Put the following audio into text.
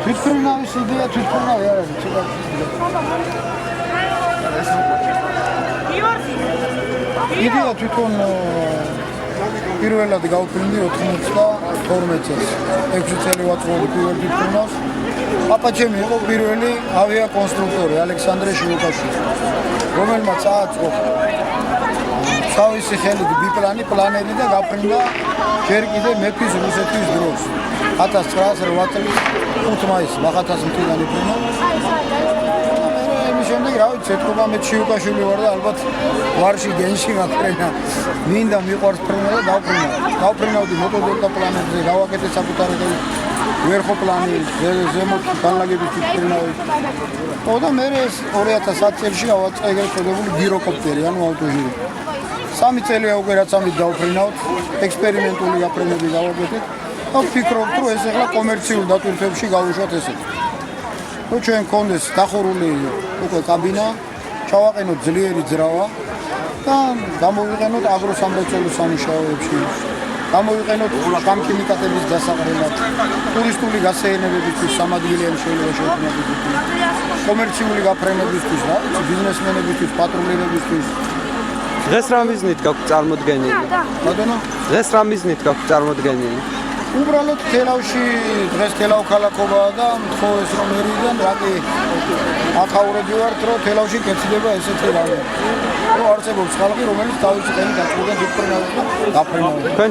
თვითმფრინავის იდეა თვითმფრინავი არ არის, ცოტა. იდეა თვითონ პირველად გავფრინდი 92 წელს. 6 წელი ვაწვდი პირველ თვითმფრინავს. პაპაჩემი იყო პირველი ავიაკონსტრუქტორი ალექსანდრე შილუკაშვილი, რომელმაც ააწყო თავისი ხელით ბიპლანი, პლანერი და გაფრინდა ჯერ კიდე მეფის რუსეთის დროს. 1908 წლის 5 მაისს მახათას მთიდან იფრინდა. ამის შემდეგ რა ვიცი, ეთქობა მე შილუკაშვილი ვარ და ალბათ ვარში გენში მაფრენა. მინდა მიყვარს ფრენა და დავფრინავ. დავფრინავდი მოტოდელტა პლანეტზე, გავაკეთე საკუთარი ვერ ხო პლანი ზემოთ განლაგების თვითმფრინავი. და მე 2010 წელს გავაწყე ეგრეთ წოდებული გიროკოპტერი, ანუ ავტოჟირი. 3 წელია უკვე რაც ამით დავფრინავთ, ექსპერიმენტული გაფრენები გავაკეთეთ. და ვფიქრობთ, რომ ეს ახლა კომერციულ დატვირთვებში გავუშვათ ესეთ. ჩვენ გქონდეს დახურული უკვე კაბინა, ჩავაყენოთ ძლიერი ძრავა და გამოვიყენოთ აგროსამრეწველო სამუშაოებში. გამოვიყენოთ შამქიმიკატების დასაყრელად, ტურისტული გასეირნებებისთვის, სამადგილიანი შეიძლება შექმნებისთვის, კომერციული გაფრენებისთვის, რა ვიცი, ბიზნესმენებისთვის, პატრულირებისთვის. დღეს რა მიზნით გაქვთ წარმოდგენილი? ბატონო, დღეს რა მიზნით გაქვთ წარმოდგენილი? უბრალოდ თელავში დღეს თელავ ქალაქობაა და მთხოვეს რომ ერიდან რაკი აკავრები ვართ, რომ თელავში კეთდება ესეთი რამე. რომ არსებობს ხალხი, რომელიც თავისი ხელით აწვდიან თვითმფრინავებს და გაფრინავებს. თქვენ